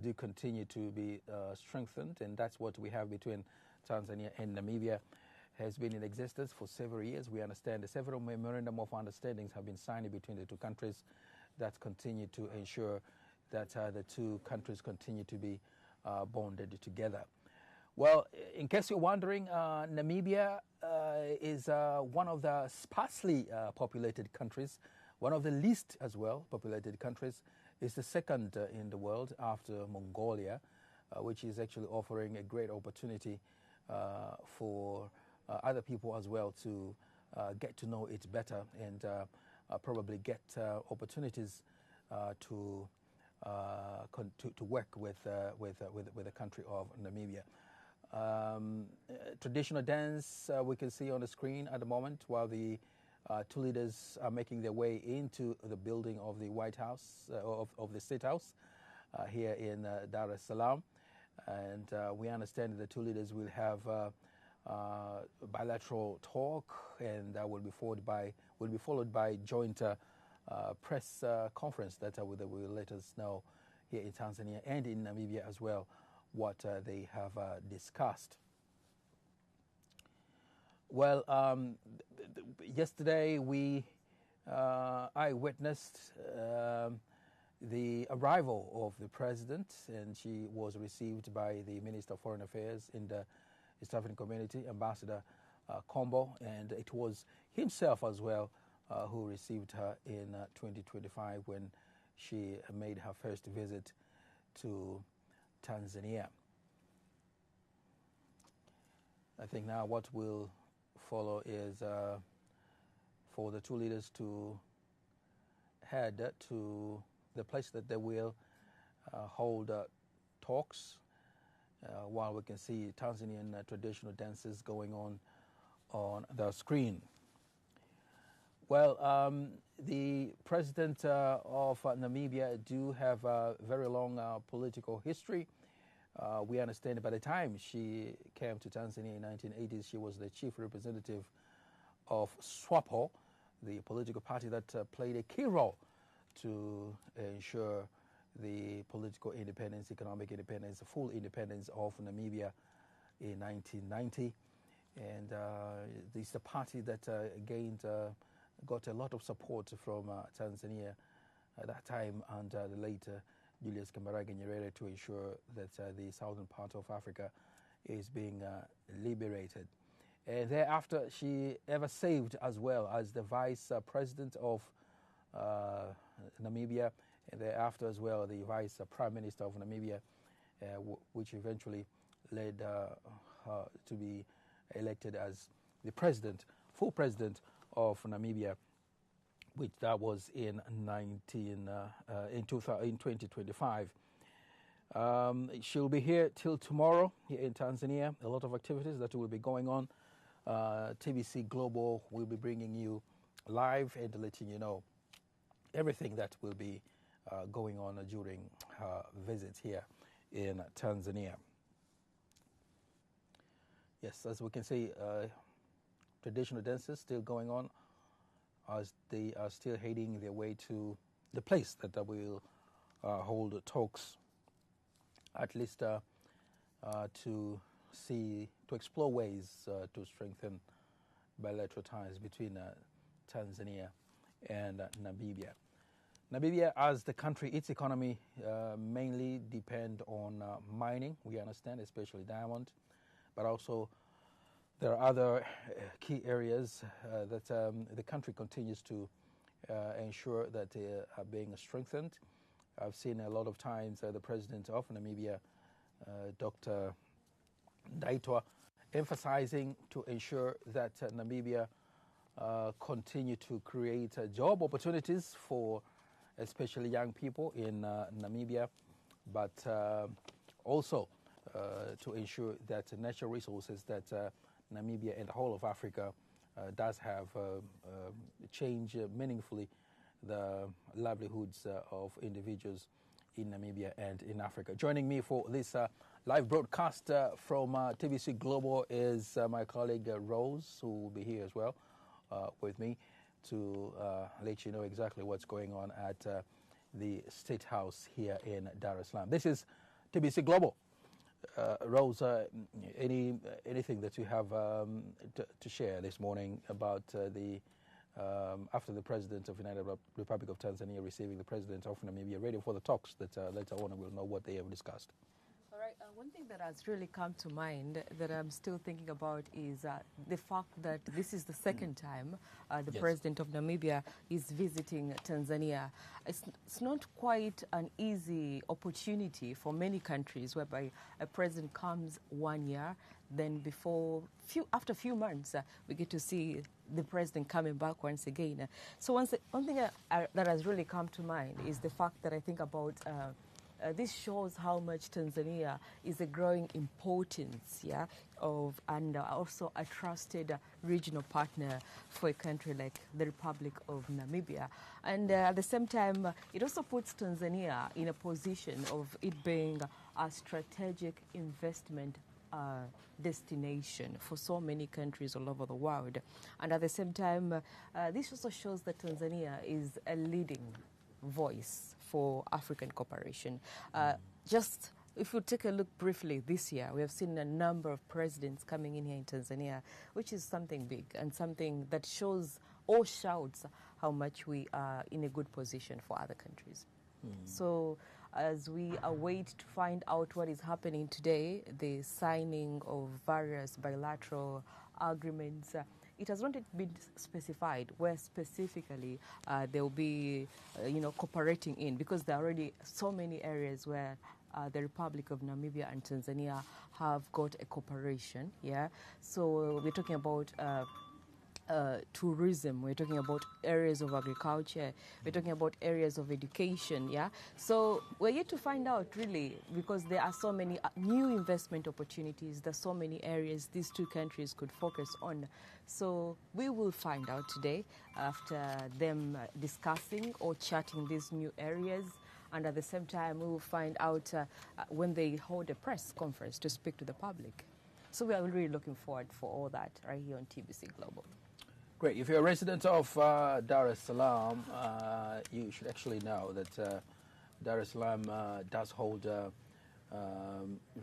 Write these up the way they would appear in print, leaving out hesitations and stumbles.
do continue to be strengthened, and that's what we have between Tanzania and Namibia. Has been in existence for several years. We understand several memorandum of understandings have been signed between the two countries that continue to ensure that the two countries continue to be bonded together. Well, in case you're wondering, Namibia is one of the sparsely populated countries, one of the least as well populated countries. It's the second in the world after Mongolia, which is actually offering a great opportunity for other people as well to get to know it better and probably get opportunities to work with the country of Namibia. Traditional dance we can see on the screen at the moment while the two leaders are making their way into the building of the White House, of the State House here in Dar es Salaam. And we understand the two leaders will have bilateral talk, and that will be followed by joint press conference that will let us know here in Tanzania and in Namibia as well what they have discussed. Well, yesterday I witnessed the arrival of the president, and she was received by the Minister of Foreign Affairs in the East African Community, Ambassador Kombo, and it was himself as well who received her in 2025 when she made her first visit to Tanzania. I think now what will follow is for the two leaders to head to the place that they will hold talks while we can see Tanzanian traditional dances going on the screen. Well, the president of Namibia do have a very long political history. We understand by the time she came to Tanzania in the 1980s, she was the chief representative of SWAPO, the political party that played a key role to ensure the political independence, economic independence, full independence of Namibia in 1990. And this is the party that got a lot of support from Tanzania at that time under the late Julius Kambarage Nyerere to ensure that the southern part of Africa is being liberated. And thereafter, she ever served as well as the vice president of Namibia, and thereafter as well the vice prime minister of Namibia, which eventually led her to be elected as the president, full president of Namibia, which that was in 2025. She'll be here till tomorrow here in Tanzania. A lot of activities that will be going on. TBC Global will be bringing you live and letting you know everything that will be going on during her visit here in Tanzania. Yes, as we can see, traditional dances still going on as they are still heading their way to the place that will hold talks, at least to explore ways to strengthen bilateral ties between Tanzania and Namibia. Namibia, as the country, its economy mainly depend on mining, we understand, especially diamond, but also there are other key areas that the country continues to ensure that they are being strengthened. I've seen a lot of times the president of Namibia, Dr. Daitwa, emphasizing to ensure that Namibia continue to create job opportunities for especially young people in Namibia, but also to ensure that natural resources that Namibia and the whole of Africa does have change meaningfully the livelihoods of individuals in Namibia and in Africa. Joining me for this live broadcast from TBC Global is my colleague Rose, who will be here as well with me to let you know exactly what's going on at the State House here in Dar es Salaam. This is TBC Global. Rose, anything that you have to share this morning about after the President of the United Republic of Tanzania receiving the President of Namibia, ready for the talks that later on we'll know what they have discussed? All right. One thing that has really come to mind that I'm still thinking about is the fact that this is the second time the President of Namibia is visiting Tanzania. It's not quite an easy opportunity for many countries whereby a president comes 1 year, then after a few months, we get to see the president coming back once again. So one thing that has really come to mind is the fact that I think about this shows how much Tanzania is a growing importance, and also a trusted regional partner for a country like the Republic of Namibia. And at the same time, it also puts Tanzania in a position of it being a strategic investment destination for so many countries all over the world. And at the same time, this also shows that Tanzania is a leading voice for African cooperation. Just if you take a look briefly this year, we have seen a number of presidents coming in here in Tanzania, which is something big and something that shows or shouts how much we are in a good position for other countries. So as we await to find out what is happening today, the signing of various bilateral agreements, it has not been specified where specifically they will be, cooperating in, because there are already so many areas where the Republic of Namibia and Tanzania have got a cooperation. So we're talking about tourism, we're talking about areas of agriculture, we're talking about areas of education, So we're yet to find out, really, because there are so many new investment opportunities, there's so many areas these two countries could focus on. So we will find out today after them discussing or charting these new areas. And at the same time, we will find out when they hold a press conference to speak to the public. So we are really looking forward for all that right here on TBC Global. Great. If you're a resident of Dar es Salaam, you should actually know that Dar es Salaam does hold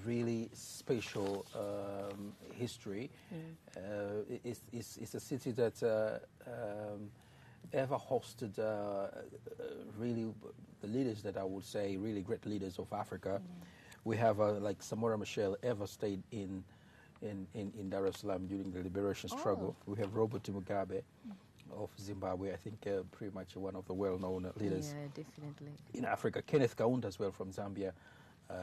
really special history. It's a city that ever hosted really the leaders that I would say really great leaders of Africa. We have like Samora Machel ever stayed in Dar es Salaam during the liberation struggle. We have Robert Mugabe of Zimbabwe, I think pretty much one of the well-known leaders definitely in Africa. Kenneth Kaunda as well from Zambia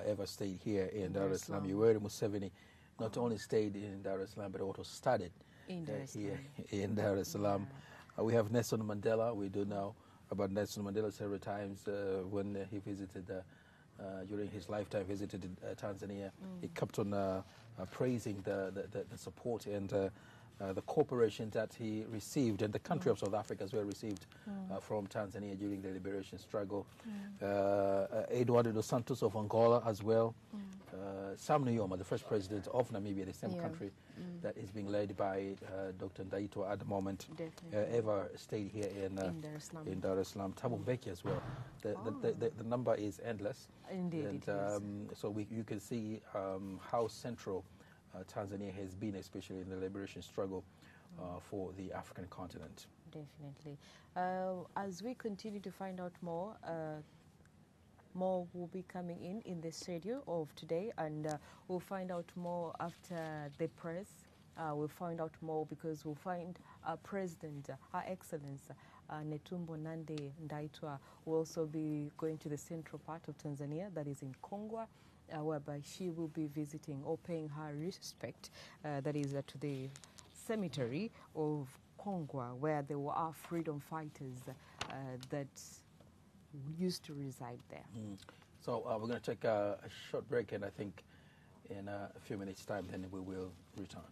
ever stayed here in Dar es Salaam. Yoweri Museveni not only stayed in Dar es Salaam but also studied here in Dar es Salaam. We have Nelson Mandela. We do know about Nelson Mandela several times when he visited during his lifetime, visited Tanzania. He kept on praising the support and the cooperation that he received, and the country of South Africa as well received from Tanzania during the liberation struggle. Eduardo dos Santos of Angola as well. Sam Nujoma, the first president of Namibia, the same country that is being led by Dr. Ndaitwa at the moment, ever stayed here in Dar es Salaam. Thabo Mbeki as well. The number is endless. Indeed, and so you can see how central Tanzania has been, especially in the liberation struggle for the African continent. Definitely. As we continue to find out more will be coming in the studio of today, and we'll find out more after the press. We'll find out more because we'll find our President, Her Excellency Netumbo Nandi Ndaitwa, will also be going to the central part of Tanzania, that is in Kongwa, whereby she will be visiting or paying her respect, that is to the cemetery of Kongwa, where there were freedom fighters that used to reside there. So we're going to take a short break, and I think in a few minutes' time, then we will return.